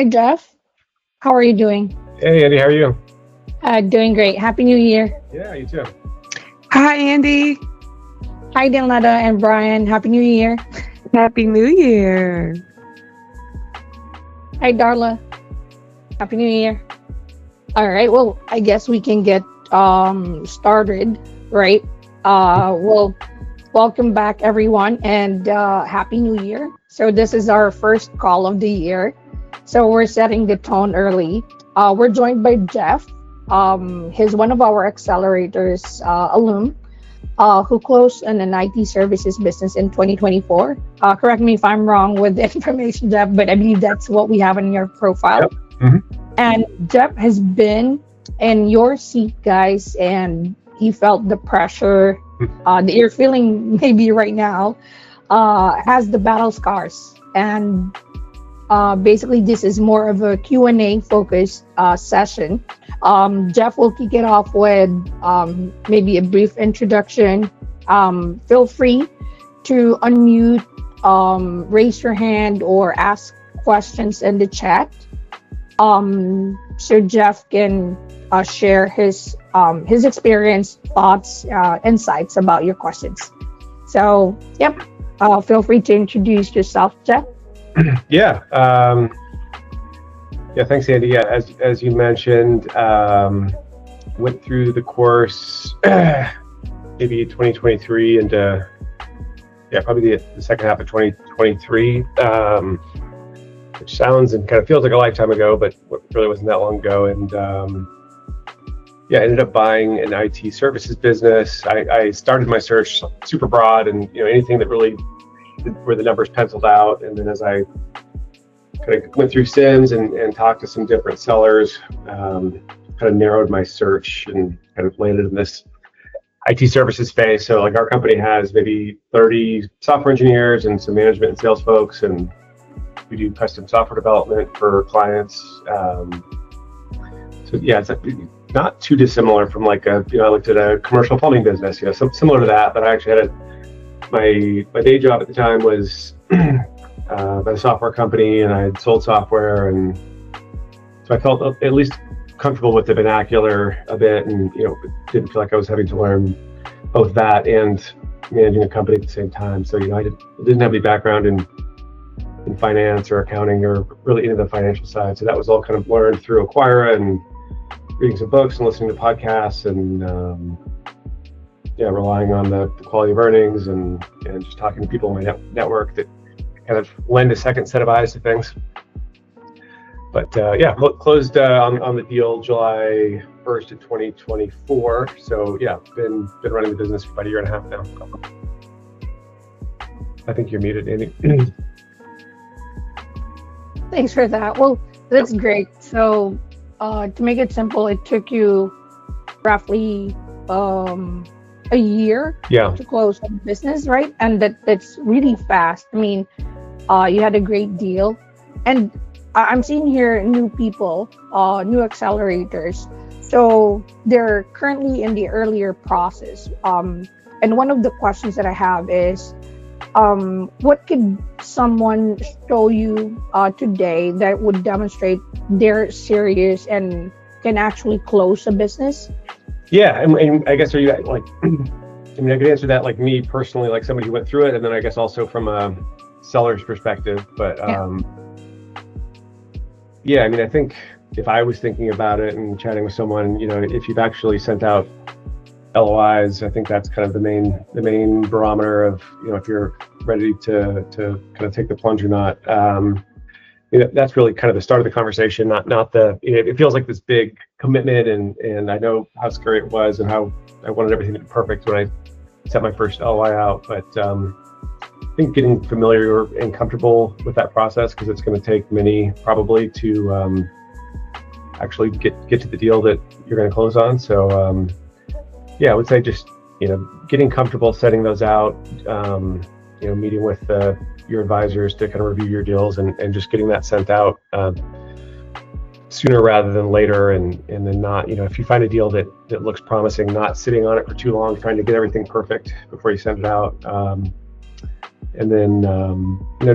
Hi, Jeff. How are you doing? Hey Andy, how are you? Doing great. Happy New Year. Yeah, you too. Hi, Andy. Hi, Delnada and Brian. Happy New Year. Happy New Year. Hi, Darla. Happy New Year. All right. Well, I guess we can get started, right? Well, welcome back, everyone, and Happy New Year. So this is our first call of the year. So we're setting the tone early. We're joined by Jeff. He's one of our accelerators alum who closed in an IT services business in 2024. Correct me if I'm wrong with the information, Jeff, but I believe that's what we have in your profile. Yep. hmm And Jeff has been in your seat, guys, and he felt the pressure that you're feeling maybe right now, has the battle scars. And basically, this is more of a Q&A focused session. Jeff will kick it off with maybe a brief introduction. Feel free to unmute, raise your hand, or ask questions in the chat. So Jeff can share his experience, thoughts, insights about your questions. So, yep, feel free to introduce yourself, Jeff. Yeah. Yeah. Thanks, Andy. Yeah, as you mentioned, went through the course maybe 2023 into probably the second half of 2023, which sounds and kind of feels like a lifetime ago, but really wasn't that long ago. And I ended up buying an IT services business. I started my search super broad, and anything that really where the numbers penciled out. And then as I kind of went through Sims and talked to some different sellers, kind of narrowed my search and kind of landed in this IT services space. So like our company has maybe 30 software engineers and some management and sales folks, and we do custom software development for clients. So yeah, it's not too dissimilar from like I looked at a commercial plumbing business, similar to that, but I actually had my day job at the time was at a software company, and I had sold software, and so I felt at least comfortable with the vernacular a bit, and didn't feel like I was having to learn both that and managing a company at the same time. So I didn't have any background in finance or accounting or really any of the financial side. So that was all kind of learned through Acquira and reading some books and listening to podcasts and relying on the quality of earnings and just talking to people in my network that kind of lend a second set of eyes to things. But closed on the deal July 1st of 2024. So been running the business for about a year and a half now. I think you're muted, Andy. Thanks for that. Well, that's great. So, to make it simple, it took you roughly a year to close a business, right? And that's really fast. I mean, you had a great deal. And I'm seeing here new people, new accelerators. So they're currently in the earlier process. And one of the questions that I have is, what could someone show you today that would demonstrate they're serious and can actually close a business? Yeah, and I guess are you like? I could answer that like me personally, like somebody who went through it, and then I guess also from a seller's perspective. But I think if I was thinking about it and chatting with someone, if you've actually sent out LOIs, I think that's kind of the main barometer of if you're ready to kind of take the plunge or not. That's really kind of the start of the conversation, not the. It feels like this big commitment, and I know how scary it was and how I wanted everything to be perfect when I set my first LOI out. But I think getting familiar and comfortable with that process, because it's going to take many probably to actually get to the deal that you're going to close on. So I would say just getting comfortable setting those out, meeting with your advisors to kind of review your deals and just getting that sent out sooner rather than later, and then not, if you find a deal that looks promising, not sitting on it for too long, trying to get everything perfect before you send it out. And then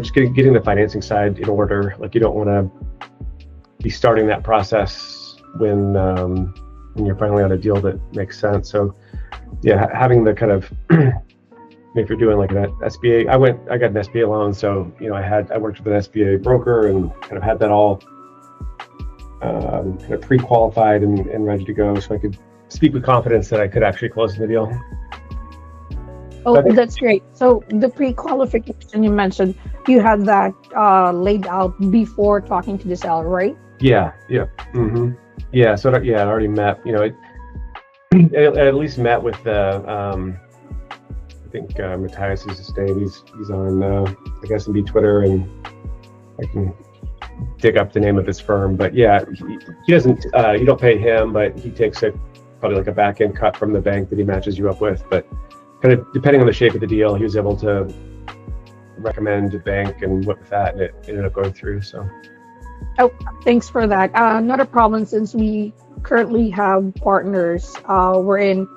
just getting the financing side in order. Like you don't want to be starting that process when you're finally on a deal that makes sense. So yeah, having the kind of if you're doing like an SBA, I got an SBA loan, so I worked with an SBA broker and kind of had that all kind of pre-qualified and ready to go, so I could speak with confidence that I could actually close the deal. Oh, that's great. So the pre-qualification you mentioned, you had that laid out before talking to the seller, right? Yeah. Mm-hmm. Yeah. So I already met. I at least met with the. I think Matthias is his name. He's on I guess be Twitter, and I can dig up the name of his firm. But yeah, he doesn't. You don't pay him, but he takes probably like a back end cut from the bank that he matches you up with. But kind of depending on the shape of the deal, he was able to recommend a bank and went with that, and it ended up going through. So. Oh, thanks for that. Not a problem, since we currently have partners wherein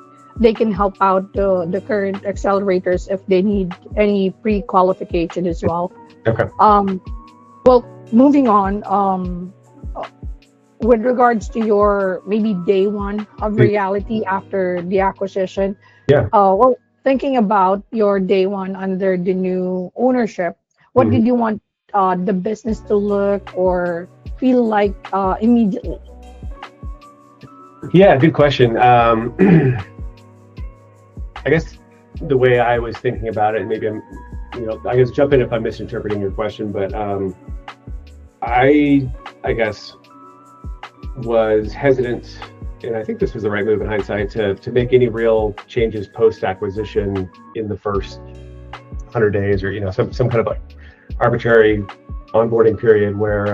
they can help out the current accelerators if they need any pre-qualification as well. Okay. Well, moving on, with regards to your maybe day one of reality after the acquisition. Yeah. Well, thinking about your day one under the new ownership, what did you want the business to look or feel like immediately? Yeah, good question. I guess the way I was thinking about it, maybe I guess jump in if I'm misinterpreting your question, but I guess was hesitant, and I think this was the right move in hindsight, to make any real changes post acquisition in the first 100 days, or some kind of like arbitrary onboarding period where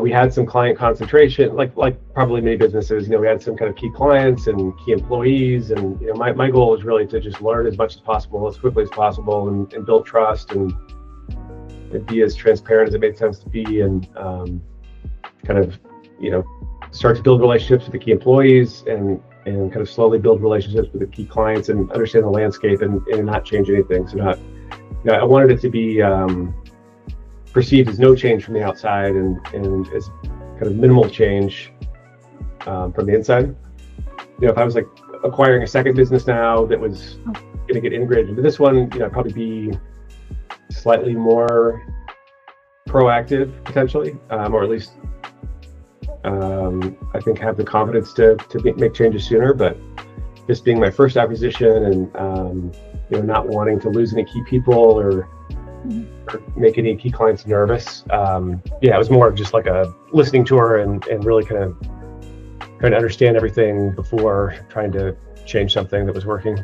we had some client concentration, like probably many businesses. We had some kind of key clients and key employees, and my goal was really to just learn as much as possible, as quickly as possible, and build trust and be as transparent as it made sense to be, and kind of start to build relationships with the key employees, and kind of slowly build relationships with the key clients, and understand the landscape, and not change anything. So I wanted it to be perceived as no change from the outside, and as kind of minimal change from the inside. If I was like acquiring a second business now that was going to get integrated into this one, I'd probably be slightly more proactive potentially, or at least I think have the confidence to make changes sooner. But this being my first acquisition, and not wanting to lose any key people or make any key clients nervous, it was more of just like a listening tour, and really kind of trying to understand everything before trying to change something that was working.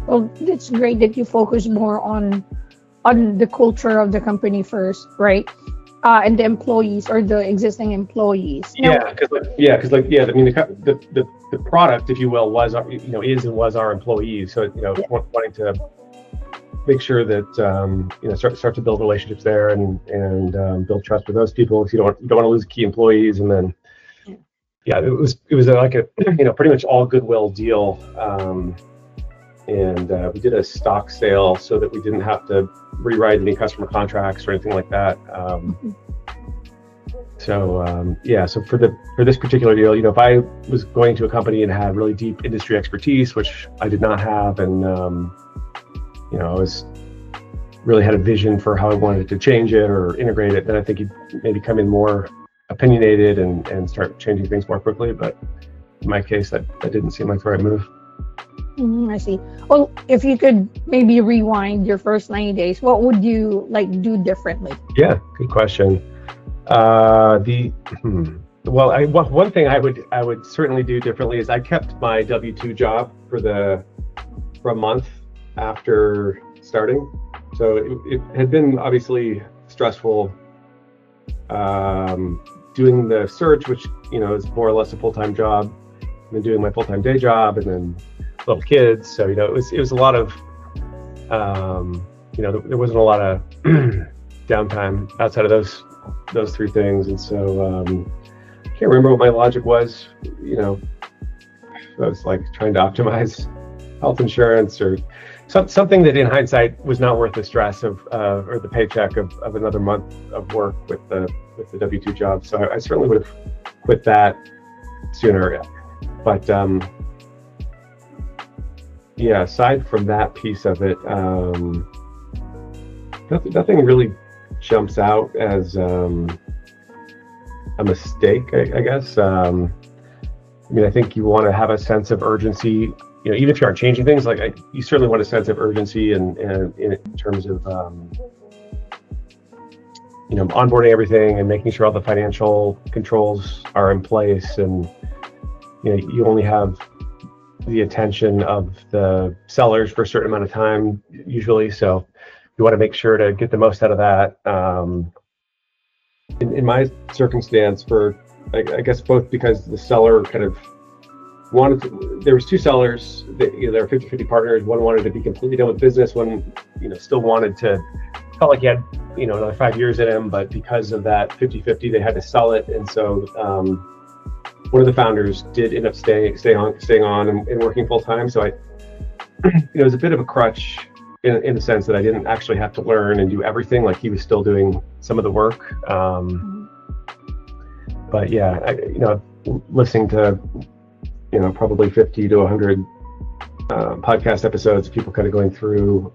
Well, it's great that you focus more on the culture of the company first, right? And the employees, or the existing employees. Because I mean the product, if you will, was is and was our employees. So wanting to make sure that start to build relationships there, and build trust with those people, because you don't want to lose key employees. And then it was like a pretty much all goodwill deal, and we did a stock sale so that we didn't have to rewrite any customer contracts or anything like that. So for this particular deal, if I was going to a company and had really deep industry expertise, which I did not have, and I was really had a vision for how I wanted to change it or integrate it, then I think you'd maybe come in more opinionated and start changing things more quickly. But in my case, that didn't seem like the right move. I see. Well, if you could maybe rewind your first 90 days, what would you do differently? Yeah, good question. One thing I would certainly do differently is I kept my W-2 job for a month after starting. So it had been obviously stressful doing the search, which is more or less a full-time job, and then doing my full-time day job, and then little kids. So it was a lot of there wasn't a lot of downtime outside of those three things. And so I can't remember what my logic was. I was like trying to optimize health insurance or something that in hindsight was not worth the stress of or the paycheck of another month of work with the W-2 job. So I certainly would have quit that sooner. But yeah, aside from that piece of it, nothing really jumps out as a mistake, I guess. I mean, I think you want to have a sense of urgency. You know, even if you aren't changing things, like you certainly want a sense of urgency and in terms of you know, onboarding everything and making sure all the financial controls are in place, and you know, you only have the attention of the sellers for a certain amount of time usually, so you want to make sure to get the most out of that. In my circumstance, for I guess both because the seller kind of wanted to, there was two sellers that, you know, they were 50-50 partners. One wanted to be completely done with business. One, you know, still wanted to, felt like he had, you know, another 5 years in him, but because of that 50-50, they had to sell it. And so one of the founders did end up staying on and working full time. So you know, it was a bit of a crutch in the sense that I didn't actually have to learn and do everything. Like he was still doing some of the work. But yeah, you know, listening to, you know, probably 50 to 100 podcast episodes, people kind of going through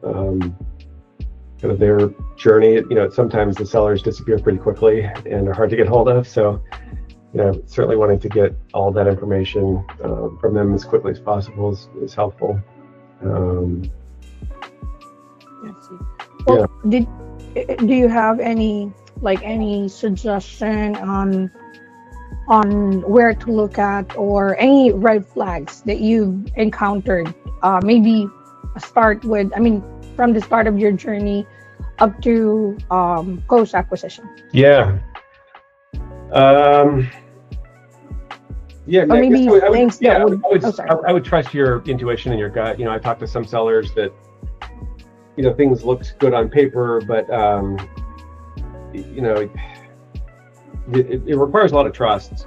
kind of their journey. You know, sometimes the sellers disappear pretty quickly and are hard to get hold of. So, you know, certainly wanting to get all that information from them as quickly as possible is helpful. Well, do you have any suggestion on where to look at, or any red flags that you've encountered? Maybe from the start of your journey up to post acquisition. Yeah. Yeah, or maybe things that I would trust your intuition and your gut. You know, I talked to some sellers that, you know, things looked good on paper, but you know, it requires a lot of trust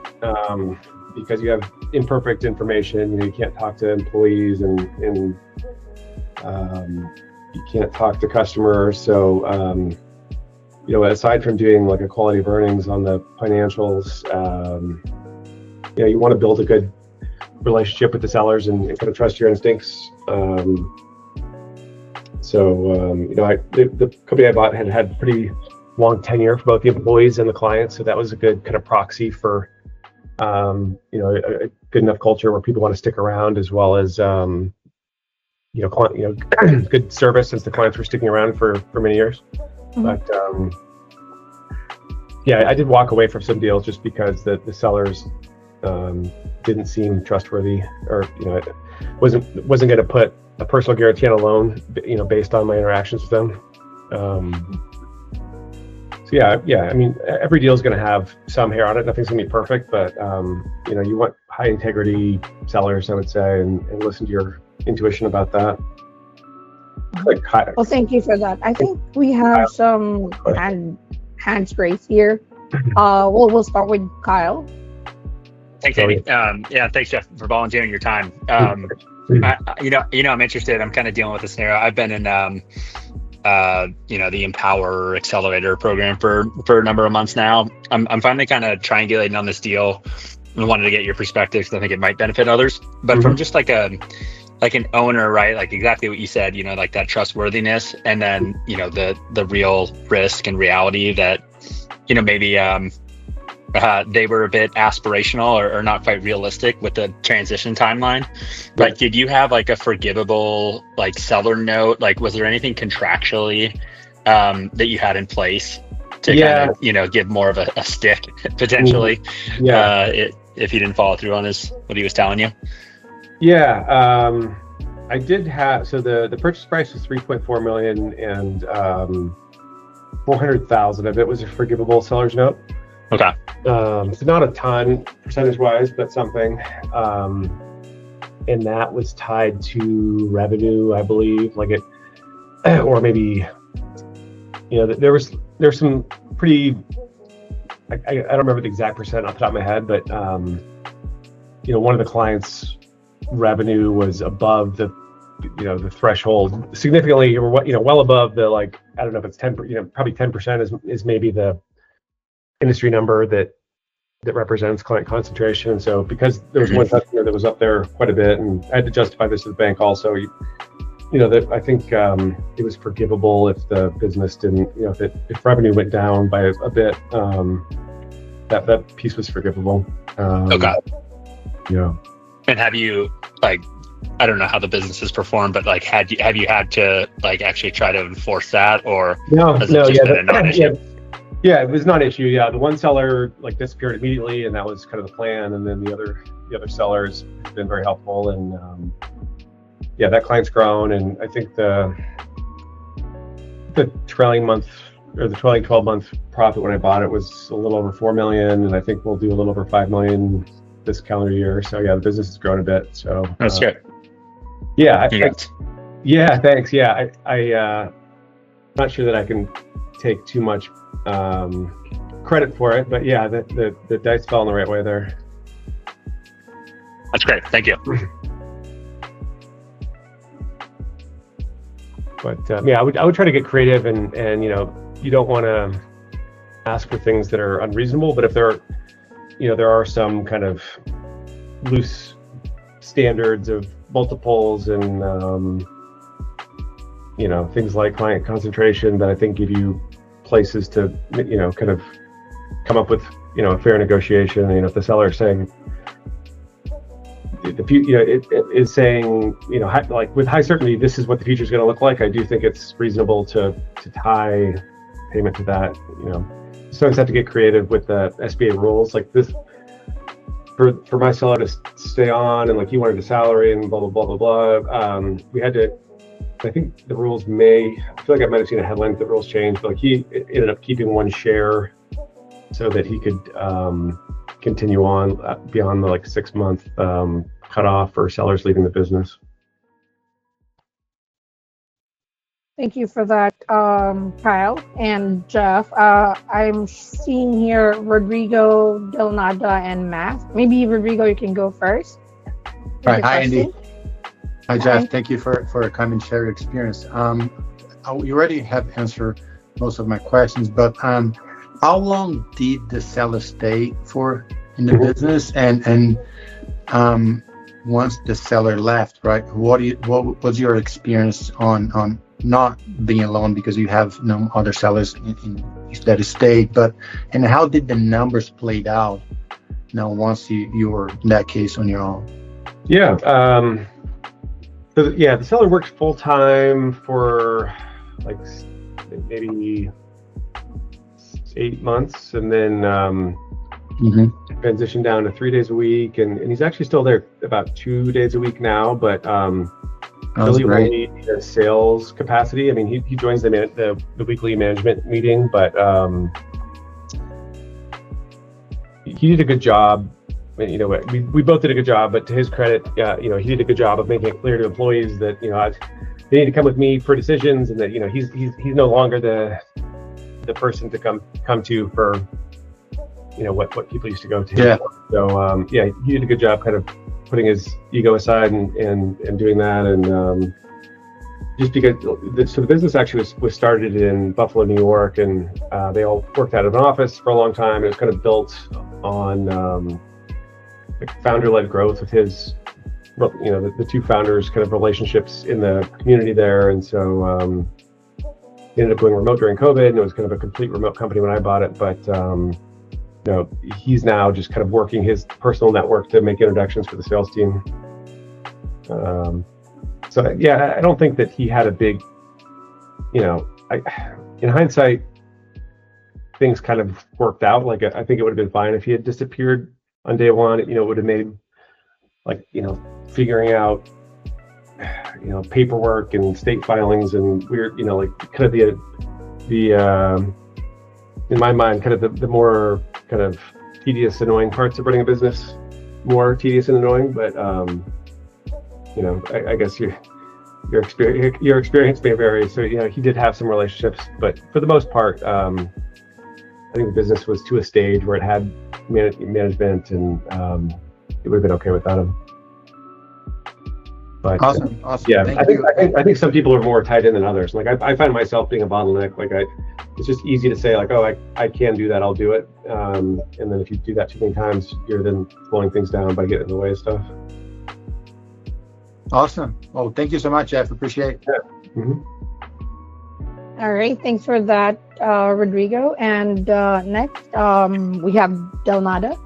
because you have imperfect information. You know, you can't talk to employees and you can't talk to customers. So you know, aside from doing like a quality of earnings on the financials, you know, you want to build a good relationship with the sellers and kind of trust your instincts. So you know, the company I bought had pretty long tenure for both the employees and the clients, so that was a good kind of proxy for you know, a good enough culture where people want to stick around, as well as you know, good service, since the clients were sticking around for many years. Mm-hmm. But yeah, I did walk away from some deals just because the sellers didn't seem trustworthy, or you know, wasn't going to put a personal guarantee on a loan, you know, based on my interactions with them. So yeah, I mean, every deal is going to have some hair on it. Nothing's going to be perfect, but you know, you want high integrity sellers, I would say, and listen to your intuition about that. Well, thank you for that. I think we have some hands raised here. We'll start with Kyle. Thanks, Andy. Yeah, thanks, Jeff, for volunteering your time. You know, I'm interested. I'm kind of dealing with a scenario. I've been in you know, the Empower Accelerator program for a number of months now. I'm finally kind of triangulating on this deal and wanted to get your perspective because I think it might benefit others. But from just like an owner, right? Like exactly what you said, you know, like that trustworthiness, and then, you know, the real risk and reality that, you know, maybe they were a bit aspirational or not quite realistic with the transition timeline. Like, did you have like a forgivable like seller note? Like, was there anything contractually that you had in place to kind of, you know, give more of a stick potentially if he didn't follow through on what he was telling you? Yeah, I did have, so the purchase price was 3.4 million, and 400,000 of it was a forgivable seller's note. Okay. So not a ton percentage wise, but something. And that was tied to revenue, I believe, like it, or maybe, you know, there's some pretty, I don't remember the exact percent off the top of my head, but you know, one of the clients' revenue was above the the threshold significantly, or well above the, like, I don't know if it's 10, probably 10% is maybe the industry number that represents client concentration. So because there was one customer that was up there quite a bit, and I had to justify this to the bank also, that I think it was forgivable if the business didn't, if revenue went down by a bit, that piece was forgivable. Okay. Yeah. And have you, like, I don't know how the business has performed, but like, have you had to, like, actually try to enforce that, or has it just been a non-issue? Yeah, it was not an issue. Yeah, the one seller, like, disappeared immediately, and that was kind of the plan. And then the other sellers have been very helpful, and that client's grown. And I think the trailing 12-month profit when I bought it was a little over 4 million, and I think we'll do a little over 5 million this calendar year. So yeah, the business has grown a bit. So that's good. Yeah. Yeah. Thanks. Yeah. I not sure that I can take too much credit for it, but yeah, the dice fell in the right way there. That's great. Thank you. But I would try to get creative, and you don't want to ask for things that are unreasonable, but if there are some kind of loose standards of multiples and things like client concentration that I think give you places to kind of come up with a fair negotiation. If the seller is saying it is saying like with high certainty this is what the future is going to look like, I do think it's reasonable to tie payment to that. So I have to get creative with the SBA rules, like this for my seller to stay on, and like he wanted a salary and blah blah blah blah blah. We had to, I think the rules I feel like I might have seen a headline that the rules changed, but like he ended up keeping one share so that he could continue on beyond the 6-month cutoff for sellers leaving the business. Thank you for that, Kyle and Jeff. I'm seeing here Rodrigo, Del Nada, and Matt. Maybe Rodrigo, you can go first. All right. Hi, Andy. Hi, Jeff. Hi. Thank you for coming and share your experience. You already have answered most of my questions, but how long did the seller stay for in the business? And once the seller left, right? What was your experience on not being alone, because you have no other sellers in that stayed, and how did the numbers played out now once you were in that case on your own? Yeah. The seller worked full time for maybe 8 months, and then transitioned down to 3 days a week, and he's actually still there about 2 days a week now, but really only in a sales capacity. I mean, he joins the weekly management meeting, but he did a good job. We both did a good job, but to his credit, he did a good job of making it clear to employees that they need to come with me for decisions, and that he's no longer the person to come to for what people used to go to. Yeah. So he did a good job kind of putting his ego aside and doing that, and just because the business actually was started in Buffalo, New York, and they all worked out of an office for a long time. It was kind of built on founder-led growth with his the two founders kind of relationships in the community there, and so he ended up going remote during COVID, and it was kind of a complete remote company when I bought it, but he's now just kind of working his personal network to make introductions for the sales team. So yeah, I don't think that he had a big, in hindsight, things kind of worked out. Like, I think it would have been fine if he had disappeared on day one. It would have made, figuring out, paperwork and state filings and weird, kind of the in my mind, kind of the more kind of tedious, annoying parts of running a business, more tedious and annoying. But I guess your experience may vary. So he did have some relationships, but for the most part, I think the business was to a stage where it had management, and it would have been okay without him. But awesome. yeah, Thank I think, you. I think some people are more tied in than others. Like I find myself being a bottleneck. Like it's just easy to say like, oh, I can do that, I'll do it. And then if you do that too many times, you're then slowing things down by getting in the way of stuff. Awesome. Well, thank you so much, Jeff. Appreciate it. Yeah. Mm-hmm. All right, thanks for that, Rodrigo. And next, we have Delnada.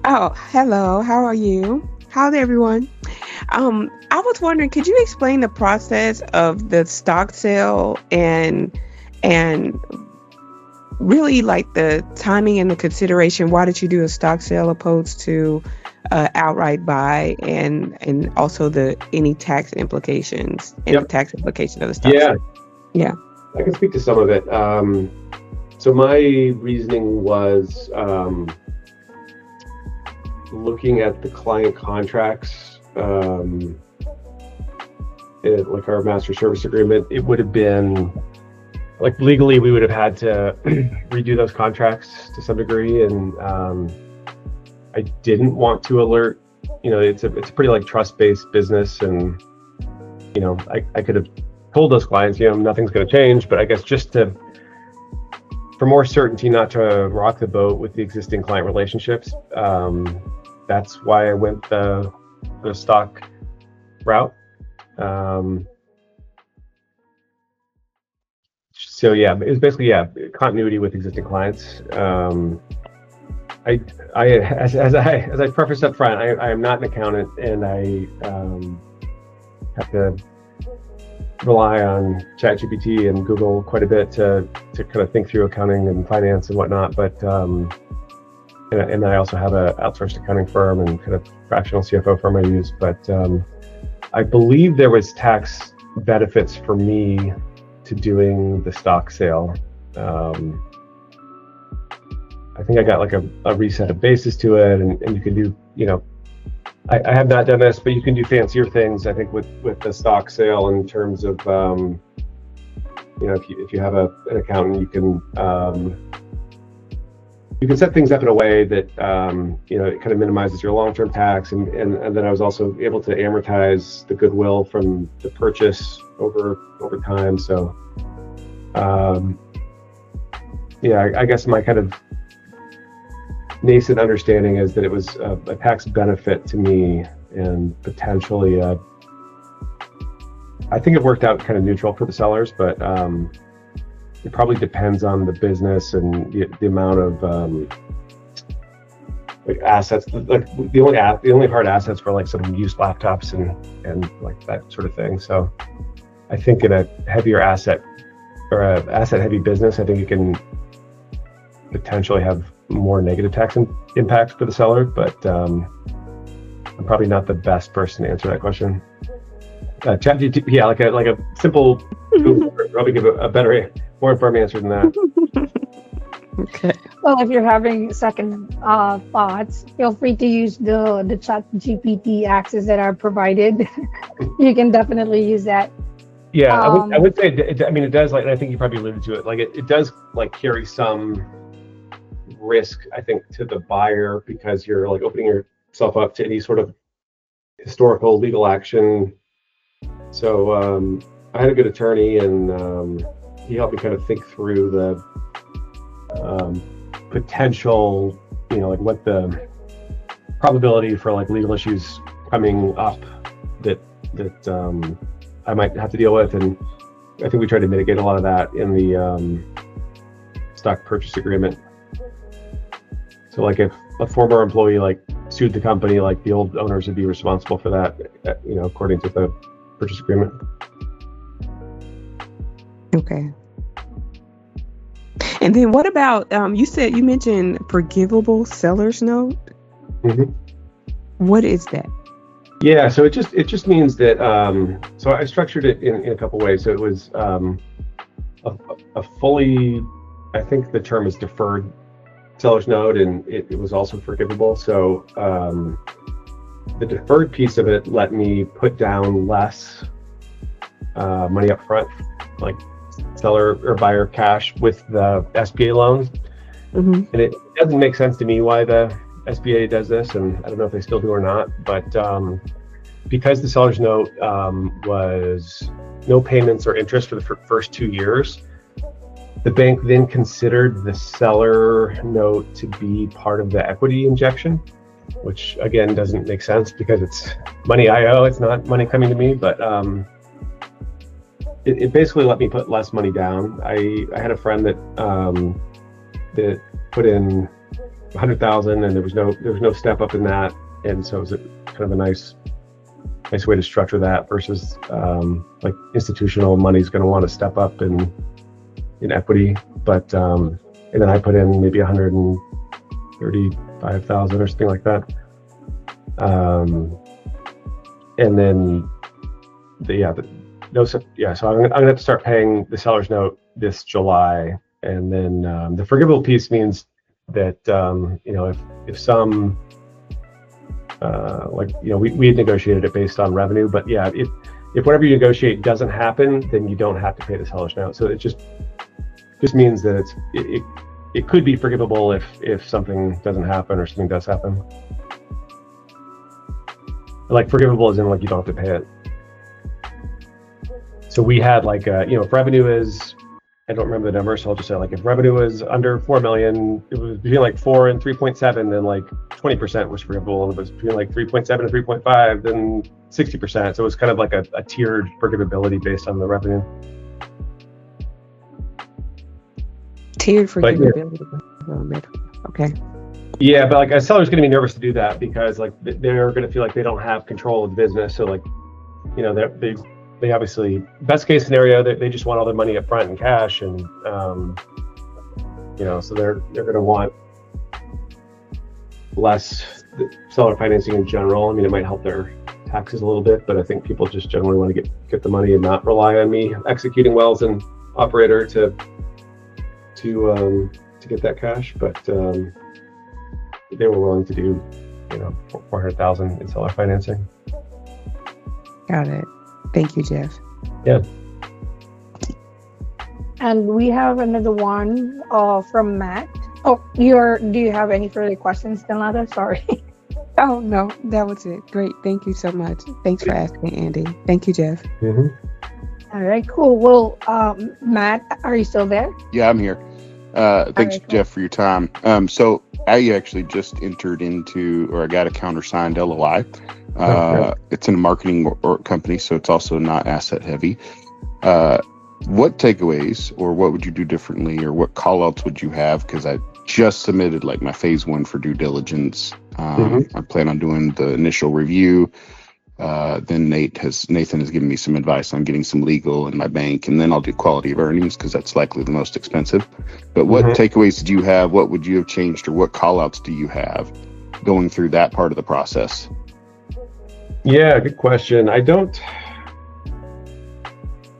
Oh, hello. How are you? How's everyone? I was wondering, could you explain the process of the stock sale and really like the timing and the consideration? Why did you do a stock sale opposed to outright buy, and also any tax implications and the tax implication of the stock sale? Yeah, I can speak to some of it. So my reasoning was looking at the client contracts, like our master service agreement. It would have been like legally we would have had to redo those contracts to some degree, and I didn't want to alert. It's a pretty like trust-based business, and I could have told those clients, nothing's going to change, but I guess just for more certainty, not to rock the boat with the existing client relationships. That's why I went the stock route. So yeah, it was basically continuity with existing clients. As I prefaced up front, I am not an accountant, and I have to rely on ChatGPT and Google quite a bit to kind of think through accounting and finance and whatnot. But and I also have an outsourced accounting firm and kind of fractional CFO firm I use. But I believe there was tax benefits for me to doing the stock sale. I think I got like a reset of basis to it, and you can do, I have not done this, but you can do fancier things, I think, with the stock sale in terms of, if you have an accountant, you can set things up in a way that, it kind of minimizes your long-term tax. And then I was also able to amortize the goodwill from the purchase over time. So, I guess my kind of nascent understanding is that it was a tax benefit to me, and potentially I think it worked out kind of neutral for the sellers, but it probably depends on the business and the amount of like assets. Like the only hard assets were like some used laptops and like that sort of thing. So I think in a heavier asset or a asset heavy business, I think you can potentially have more negative tax impacts for the seller, but I'm probably not the best person to answer that question. ChatGPT, like a simple Google probably give a better, more informed answer than that. Okay. Well, if you're having second thoughts, feel free to use the ChatGPT access that are provided. You can definitely use that. Yeah, I would say it does, like, and I think you probably alluded to it, like it does like carry some risk, I think, to the buyer, because you're like opening yourself up to any sort of historical legal action. So I had a good attorney, and he helped me kind of think through the potential, like what the probability for like legal issues coming up that I might have to deal with, and I think we tried to mitigate a lot of that in the stock purchase agreement. So like if a former employee like sued the company, like the old owners would be responsible for that, according to the purchase agreement. Okay. And then what about, you mentioned forgivable seller's note? Mm-hmm. What is that? Yeah, so it just means that, so I structured it in a couple ways. So it was a fully, I think the term is deferred seller's note, and it was also forgivable. So the deferred piece of it let me put down less money up front, like seller or buyer cash with the SBA loans. Mm-hmm. And it doesn't make sense to me why the SBA does this, and I don't know if they still do or not, but because the seller's note was no payments or interest for the first 2 years, the bank then considered the seller note to be part of the equity injection, which again doesn't make sense because it's money I owe, it's not money coming to me, but it basically let me put less money down. I had a friend that put in 100,000 and there was no step up in that, and so it was kind of a nice way to structure that versus like institutional money is going to want to step up in equity, but and then I put in maybe 135,000 or something like that, and then so I'm gonna have to start paying the seller's note this July, and then the forgivable piece means that if some we had negotiated it based on revenue, but if whatever you negotiate doesn't happen, then you don't have to pay the seller's note. So it just means that it could be forgivable if something doesn't happen or something does happen. Like forgivable as in like you don't have to pay it. So we had like if revenue is, I don't remember the number, so I'll just say like if revenue is under 4 million, it was between like 4 and 3.7, then like 20% was forgivable, and it was between like 3.7 and 3.5, then 60%. So it was kind of like a tiered forgivability based on the revenue. Tiered forgivability. Okay. Yeah, but like a seller's going to be nervous to do that because like they're going to feel like they don't have control of the business. So like, they obviously, best case scenario, they just want all their money up front in cash, and so they're going to want less seller financing in general. I mean, it might help their taxes a little bit, but I think people just generally want to get the money and not rely on me executing well as an operator to get that cash. But they were willing to do 400,000 in seller financing. Got it. Thank you, Jeff. Yeah. And we have another one from Matt. Oh, do you have any further questions, Danlada? Sorry. Oh, no, that was it. Great. Thank you so much. Thanks for asking, Andy. Thank you, Jeff. Mm-hmm. All right, cool. Well, Matt, are you still there? Yeah, I'm here. Thanks, right, Jeff, for your time. So I actually just entered into, or I got a countersigned LOI. It's in a marketing company, so it's also not asset heavy. What takeaways, or what would you do differently, or what call outs would you have? Because I just submitted like my phase 1 for due diligence. I plan on doing the initial review. Then Nathan has given me some advice on getting some legal in my bank, and then I'll do quality of earnings because that's likely the most expensive. But what takeaways did you have? What would you have changed, or what call outs do you have going through that part of the process? Yeah, good question.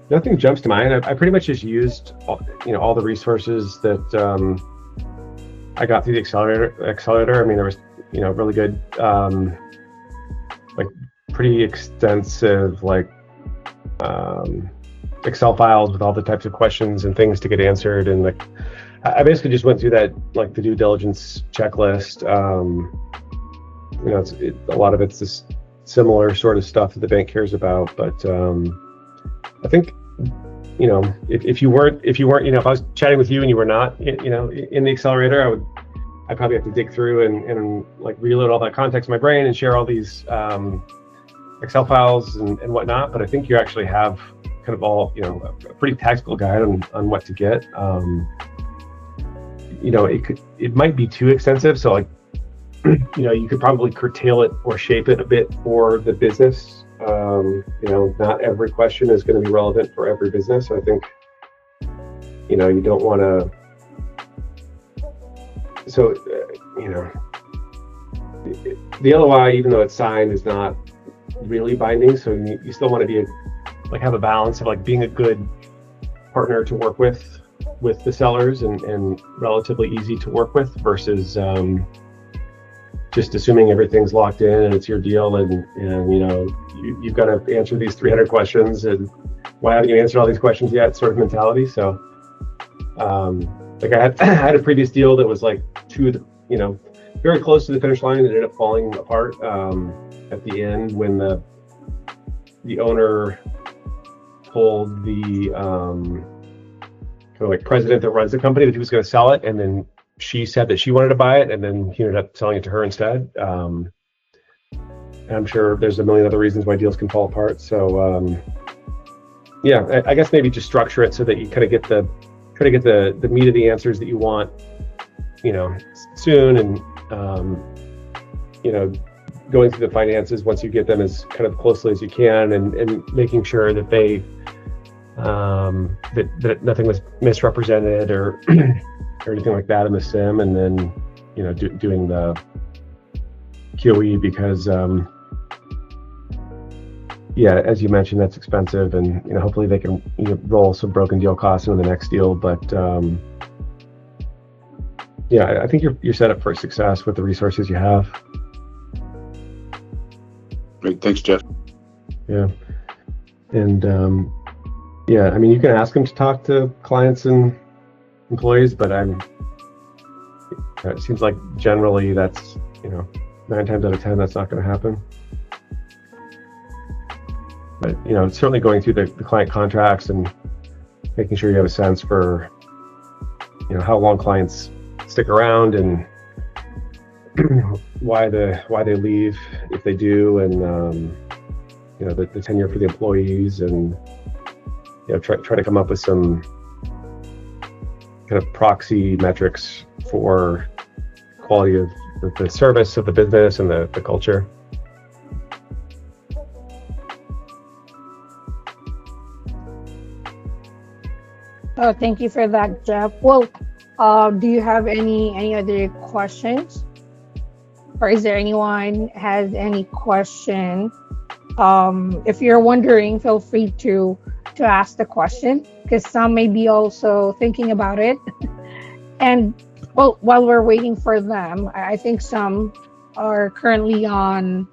Nothing jumps to mind. I pretty much just used all the resources that I got through the accelerator. I mean, there was really good like pretty extensive like Excel files with all the types of questions and things to get answered, and like I basically just went through that, like the due diligence checklist. A lot of it's this similar sort of stuff that the bank cares about, but I think if you weren't if I was chatting with you and you were not in the accelerator, I'd probably have to dig through and like reload all that context in my brain and share all these Excel files and whatnot. But I think you actually have kind of all a pretty tactical guide on what to get. It might be too extensive, so like you could probably curtail it or shape it a bit for the business. Not every question is going to be relevant for every business. So I think you don't want to. So the LOI, even though it's signed, is not really binding. So you still want to be have a balance of like being a good partner to work with the sellers and relatively easy to work with versus just assuming everything's locked in and it's your deal and you've got to answer these 300 questions and why haven't you answered all these questions yet sort of mentality. So I had a previous deal that was like very close to the finish line that ended up falling apart at the end when the the owner told the kind of like president that runs the company that he was going to sell it, and then she said that she wanted to buy it, and then he ended up selling it to her instead. And I'm sure there's a million other reasons why deals can fall apart. So yeah, I guess maybe just structure it so that you kind of get the meat of the answers that you want, soon, and going through the finances once you get them as kind of closely as you can, and making sure that they that nothing was misrepresented or or anything like that in the sim, and then doing the QE, because as you mentioned, that's expensive, and hopefully they can roll some broken deal costs into the next deal. But I think you're set up for success with the resources you have. Great, thanks, Jeff. Yeah, and I mean, you can ask them to talk to clients and employees, but it seems like generally that's 9 times out of 10 that's not going to happen. But certainly going through the client contracts and making sure you have a sense for how long clients stick around and why they leave if they do, and the tenure for the employees, and try to come up with some kind of proxy metrics for quality of the service of the business and the culture. Oh, thank you for that, Jeff. Well, do you have any other questions, or is there anyone has any question? If you're wondering, feel free to ask the question, because some may be also thinking about it. And well, while we're waiting for them, I think some are currently on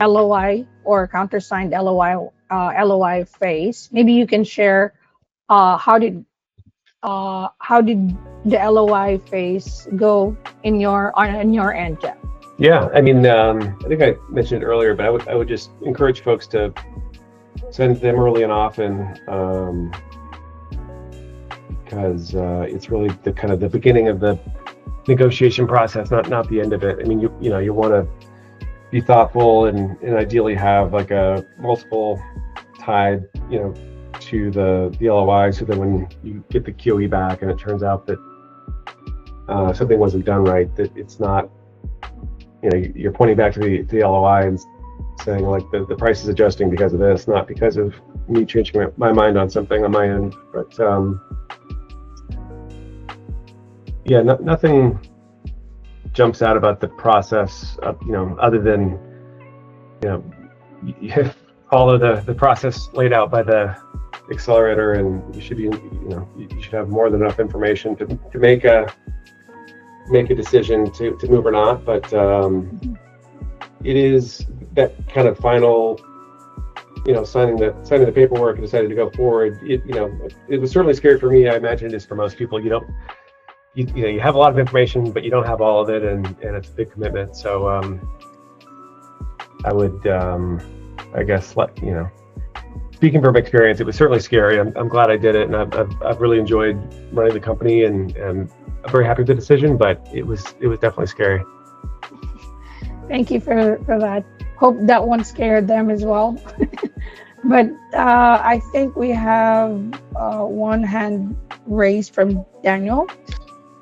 LOI or countersigned LOI phase. Maybe you can share how did the LOI phase go on your end, Jeff? Yeah, I mean, I think I mentioned it earlier, but I would just encourage folks to send them early and often, because it's really the kind of the beginning of the negotiation process, not the end of it. I mean, you want to be thoughtful and ideally have like a multiple tied to the LOI, so that when you get the QE back and it turns out that something wasn't done right, that it's not you're pointing back to the LOI and saying like the price is adjusting because of this, not because of me changing my mind on something on my end. But nothing jumps out about the process other than you follow the process laid out by the accelerator, and you should be you should have more than enough information to make a decision to move or not. But it is that kind of final signing the paperwork and deciding to go forward. It was certainly scary for me. I imagine it is for most people. You have a lot of information, but you don't have all of it, and it's a big commitment. So I would I guess speaking from experience, it was certainly scary. I'm glad I did it, and I've really enjoyed running the company, and I'm very happy with the decision, but it was definitely scary. Thank you for that. Hope that one scared them as well. But I think we have one hand raised from Daniel.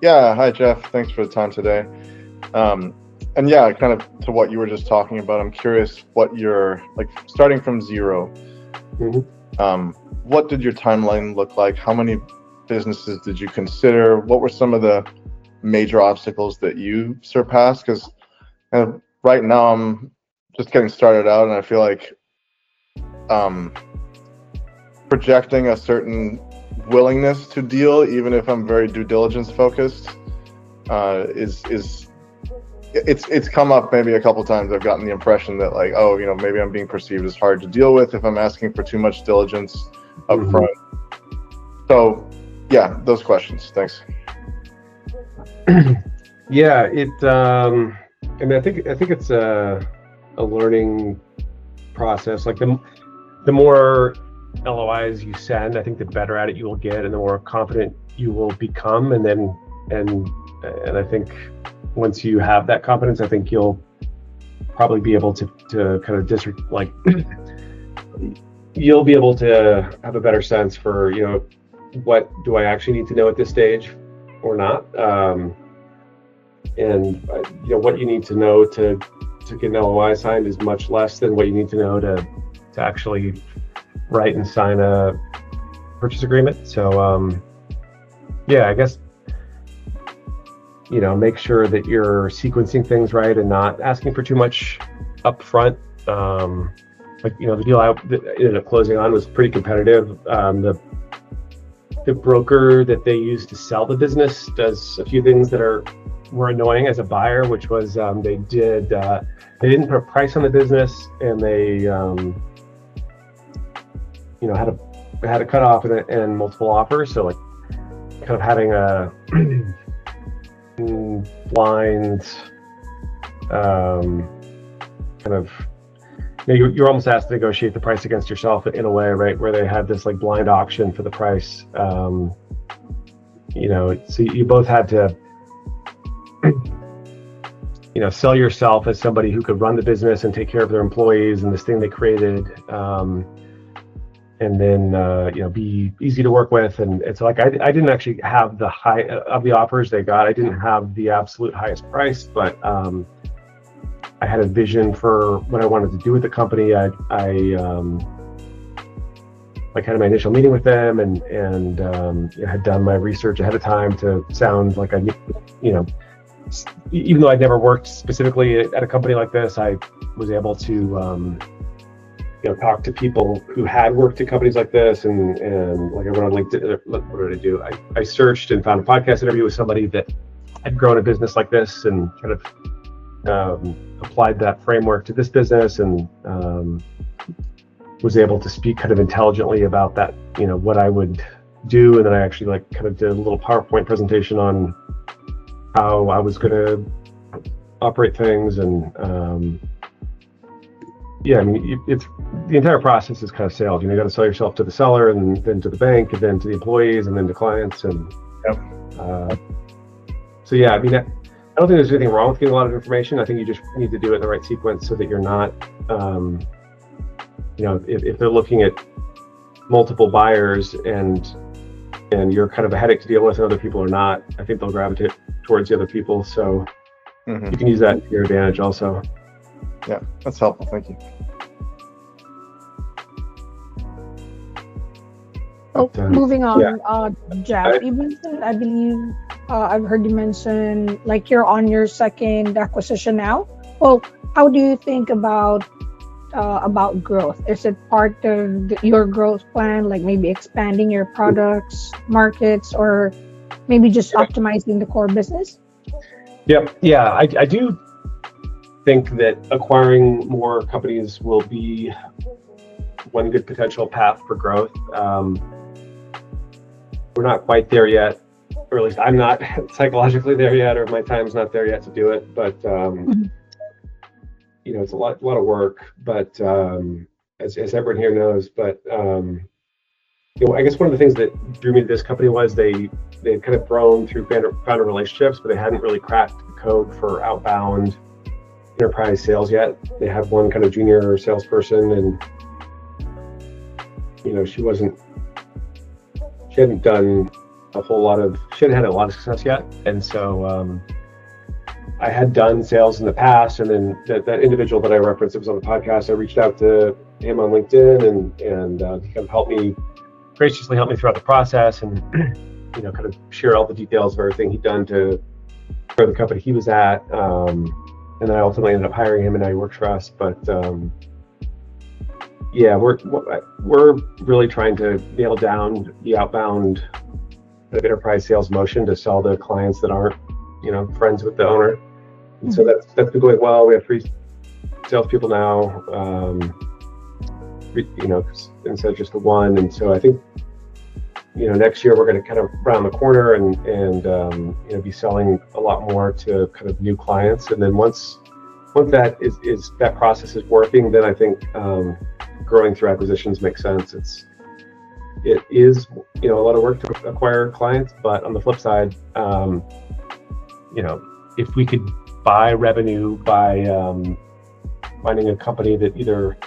Yeah, hi Jeff. Thanks for the time today. And yeah, kind of to what you were just talking about, I'm curious what you're like starting from zero. Mm-hmm. What did your timeline look like? How many businesses did you consider? What were some of the major obstacles that you surpassed? Because right now I'm just getting started out, and I feel like projecting a certain willingness to deal, even if I'm very due diligence focused, it's come up maybe a couple times. I've gotten the impression that like, maybe I'm being perceived as hard to deal with if I'm asking for too much diligence up Mm-hmm. front. So yeah, those questions. Thanks. Yeah, I think it's a learning process. Like the the more LOIs you send, I think the better at it you will get, and the more confident you will become. And I think once you have that confidence, I think you'll probably be able to kind of you'll be able to have a better sense for, what do I actually need to know at this stage or not, and what you need to know to get an LOI signed is much less than what you need to know to actually write and sign a purchase agreement. So I guess make sure that you're sequencing things right and not asking for too much up front. The deal I ended up closing on was pretty competitive. The broker that they used to sell the business does a few things that were annoying as a buyer, which was they didn't put a price on the business, and they had a cutoff and multiple offers. So kind of having a blind kind of, you're almost asked to negotiate the price against yourself in a way, right, where they had this blind auction for the price. So you both had to sell yourself as somebody who could run the business and take care of their employees and this thing they created, and then be easy to work with. And it's I didn't actually have the high of the offers they got. I didn't have the absolute highest price, but I had a vision for what I wanted to do with the company. I had my initial meeting with them, and had done my research ahead of time to sound like even though I'd never worked specifically at a company like this, I was able to talk to people who had worked at companies like this, and like I went on LinkedIn. What did I do? I searched and found a podcast interview with somebody that had grown a business like this, and kind of applied that framework to this business, and was able to speak kind of intelligently about that, what I would do. And then I actually kind of did a little PowerPoint presentation on how I was going to operate things. And it's the entire process is kind of sales. You got to sell yourself to the seller, and then to the bank, and then to the employees, and then to clients. And I don't think there's anything wrong with getting a lot of information. I think you just need to do it in the right sequence so that you're not, if they're looking at multiple buyers and you're kind of a headache to deal with and other people are not, I think they'll gravitate towards the other people. So you can use that to your advantage also. Yeah, that's helpful. Thank you. Moving on, Jeff, you mentioned, I believe, I've heard you mention you're on your second acquisition now. Well, how do you think about growth? Is it part of your growth plan, maybe expanding your products, markets, or maybe just optimizing the core business? Yeah, I do think that acquiring more companies will be one good potential path for growth. We're not quite there yet, or at least I'm not psychologically there yet, or my time's not there yet to do it. But it's a lot of work. But as everyone here knows, but I guess one of the things that drew me to this company was they had kind of grown through founder relationships, but they hadn't really cracked the code for outbound enterprise sales yet. They had one kind of junior salesperson, and she hadn't done she hadn't had a lot of success yet. And so I had done sales in the past, and then that individual that I referenced that was on the podcast, I reached out to him on LinkedIn, and he kind of graciously helped me throughout the process, and kind of share all the details of everything he'd done to grow the company he was at. And then I ultimately ended up hiring him, and now he works for us. But we're really trying to nail down the outbound enterprise sales motion to sell to clients that aren't, friends with the owner. And so that's been going well. We have 3 salespeople now, instead of just the one. And so I think, next year we're going to kind of round the corner and be selling a lot more to kind of new clients. And then once once that process is working, then I think growing through acquisitions makes sense. It is a lot of work to acquire clients, but on the flip side, if we could buy revenue by finding a company that either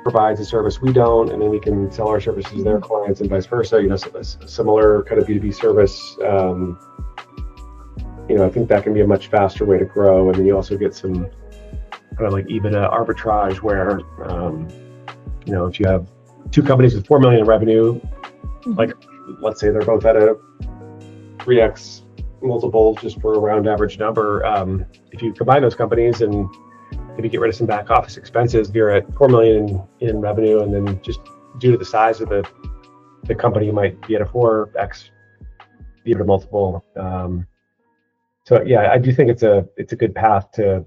provides a service we don't, and then we can sell our services to their clients and vice versa, a similar kind of B2B service, I think that can be a much faster way to grow. And then you also get some kind of like EBITDA arbitrage where, if you have two companies with $4 million in revenue, like let's say they're both at a 3x multiple, just for a round average number. If you combine those companies and if you get rid of some back office expenses, you're at $4 million in revenue, and then just due to the size of the company, you might be at a 4x EBITDA multiple. So yeah, I do think it's a good path to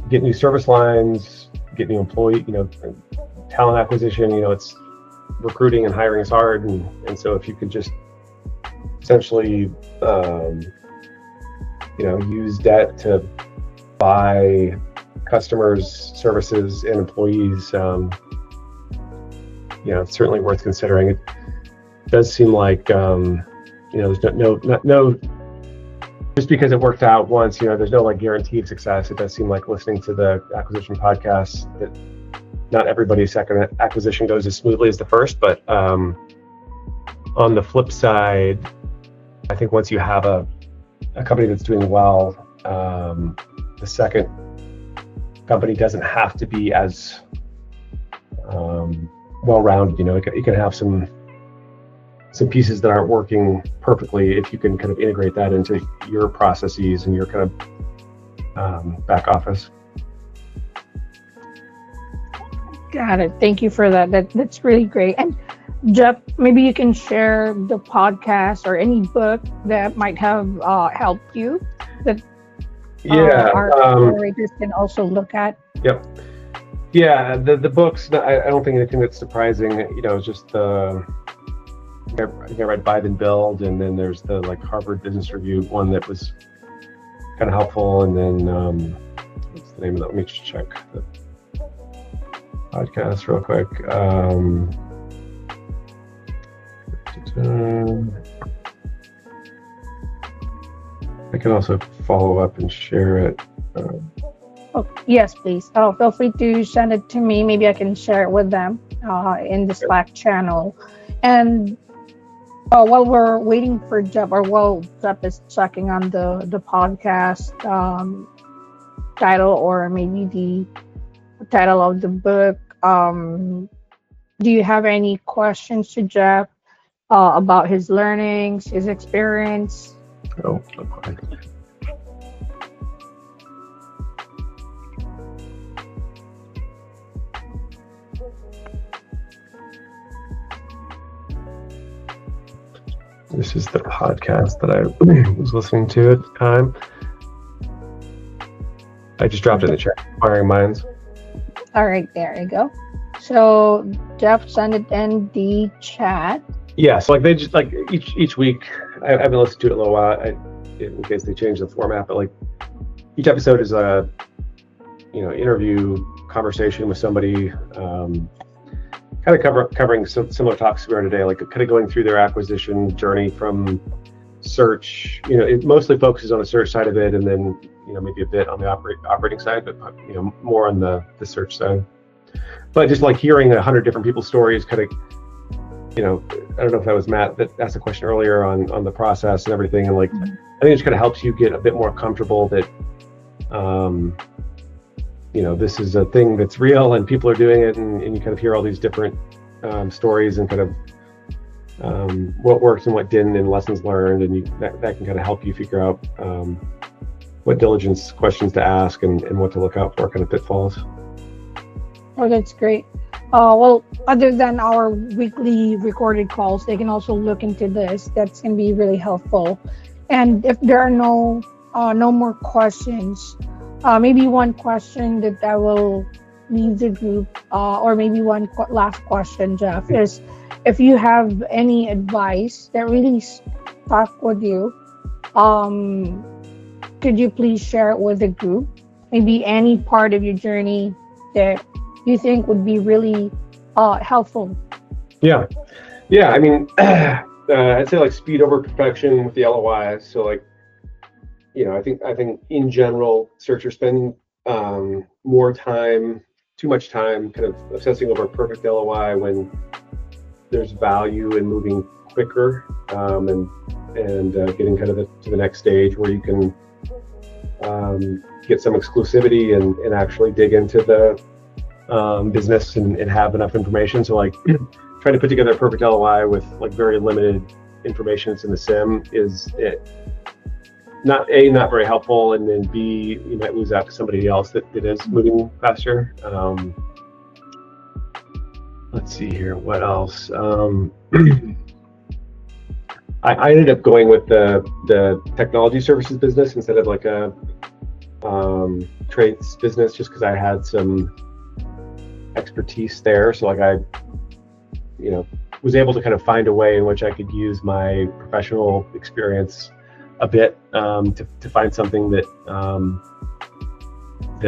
get new service lines, get new employee, talent acquisition. It's recruiting and hiring is hard, and so if you could just essentially use debt to buy customers, services, and employees, it's certainly worth considering. It does seem like there's no just because it worked out once, there's no like guaranteed success. It does seem like, listening to the acquisition podcasts, that not everybody's second acquisition goes as smoothly as the first. But on the flip side, I think once you have a company that's doing well, the second company doesn't have to be as well-rounded. It can have some pieces that aren't working perfectly if you can kind of integrate that into your processes and your kind of back office. Got it. Thank you for that. That's really great. And Jeff, maybe you can share the podcast or any book that might have helped you that our moderators can also look at. Yep. Yeah, the books, I don't think anything that's surprising. It's just I read Buy Then Build, and then there's the like Harvard Business Review one that was kind of helpful. And then what's the name of that? Let me just check the podcast real quick. I can also follow up and share it. Yes, please. Feel free to send it to me. Maybe I can share it with them in the Slack channel. And while we're waiting for Jeff, or while Jeff is checking on the podcast title, or maybe the title of the book, do you have any questions to Jeff about his learnings, his experience? No, not quite. This is the podcast that I was listening to at the time. I just dropped it in the chat. Inquiring Minds. All right, there you go. So Jeff sent it in the chat. Yeah, so like they just like each week. I've been listening to it a little while, in case they change the format. But like each episode is a interview conversation with somebody. Kind of covering some similar topics we are today, like kind of going through their acquisition journey from search. It mostly focuses on the search side of it, and then maybe a bit on the operating side, but more on the search side. But just like hearing 100 different people's stories, kind of, I don't know if that was Matt that asked a question earlier on the process and everything, and like I think it just kind of helps you get a bit more comfortable that this is a thing that's real and people are doing it, and you kind of hear all these different stories and kind of what worked and what didn't, and lessons learned, and that can kind of help you figure out what diligence questions to ask and what to look out for, kind of pitfalls. Oh, that's great. Well, other than our weekly recorded calls, they can also look into this. That's going to be really helpful. And if there are no more questions, maybe one question that I will leave the group, or maybe one last question, Jeff, is if you have any advice that really stuck with you, could you please share it with the group? maybe any part of your journey that you think would be really helpful. Yeah. I mean, I'd say like speed over perfection with the LOIs. So like, I think in general, searchers spend more time, too much time, kind of obsessing over a perfect LOI when there's value in moving quicker, and getting kind of to the next stage where you can get some exclusivity and actually dig into the business and have enough information. So like trying to put together a perfect LOI with like very limited information that's in the sim is not very helpful, and then B, you might lose out to somebody else that is moving faster. Let's see here, what else? I ended up going with the technology services business instead of like a trades business, just because I had some expertise there. So like I was able to kind of find a way in which I could use my professional experience a bit to find something that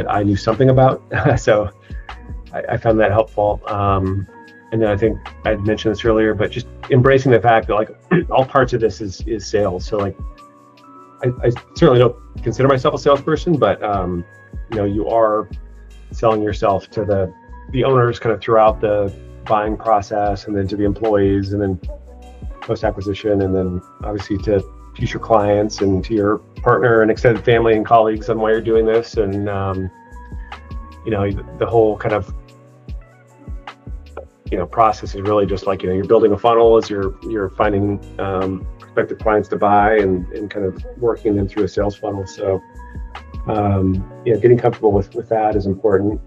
I knew something about. So I found that helpful. And then I think I had mentioned this earlier, but just embracing the fact that like all parts of this is sales. So like I certainly don't consider myself a salesperson, but you are selling yourself to the owners kind of throughout the buying process, and then to the employees, and then post acquisition, and then obviously to future clients and to your partner and extended family and colleagues on why you're doing this. And the whole kind of process is really just like you're building a funnel as you're finding prospective clients to buy and kind of working them through a sales funnel. So getting comfortable with that is important,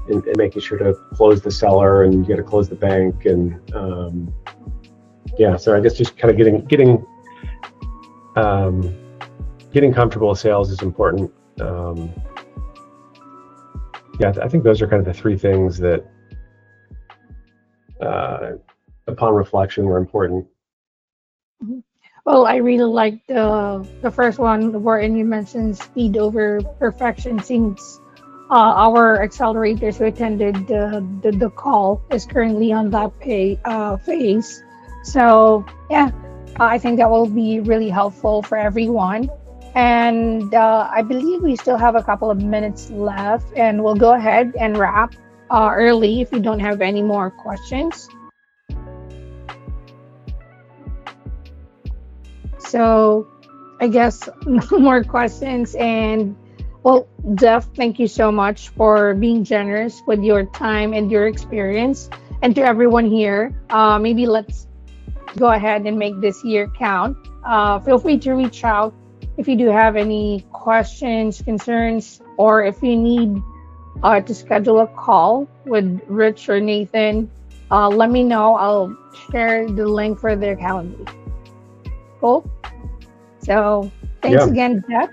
and making sure to close the seller, and you got to close the bank, and so I guess just kind of getting comfortable with sales is important. I think those are kind of the three things that upon reflection were important. Well, I really liked the first one wherein you mentioned speed over perfection, since our accelerators who attended the call is currently on that phase. So I think that will be really helpful for everyone. And I believe we still have a couple of minutes left, and we'll go ahead and wrap early if you don't have any more questions. So I guess no more questions. And well, Jeff, thank you so much for being generous with your time and your experience. And to everyone here, maybe let's go ahead and make this year count. Feel free to reach out if you do have any questions, concerns, or if you need to schedule a call with Rich or Nathan, let me know. I'll share the link for their calendar. Cool. So thanks again, Jeff.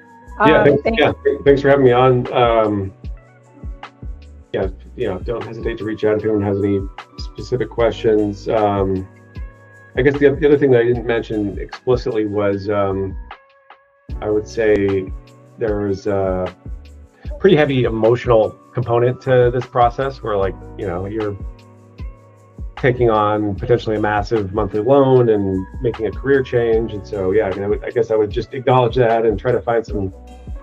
Thanks for having me on. Don't hesitate to reach out if anyone has any specific questions. I guess the other thing that I didn't mention explicitly was I would say there was a pretty heavy emotional component to this process, where you're taking on potentially a massive monthly loan and making a career change. And so I guess I would just acknowledge that and try to find some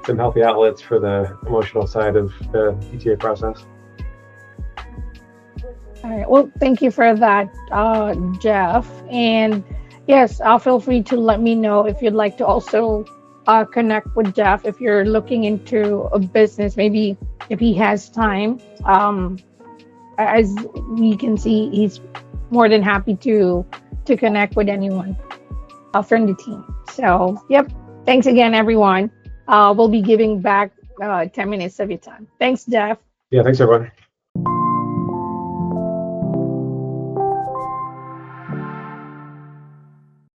healthy outlets for the emotional side of the ETA process. All right. Well, thank you for that, Jeff. And yes, feel free to let me know if you'd like to also connect with Jeff if you're looking into a business, maybe if he has time. As we can see, he's more than happy to connect with anyone from the team. So, thanks again, everyone. We'll be giving back 10 minutes of your time. Thanks, Jeff. Yeah, thanks, everyone.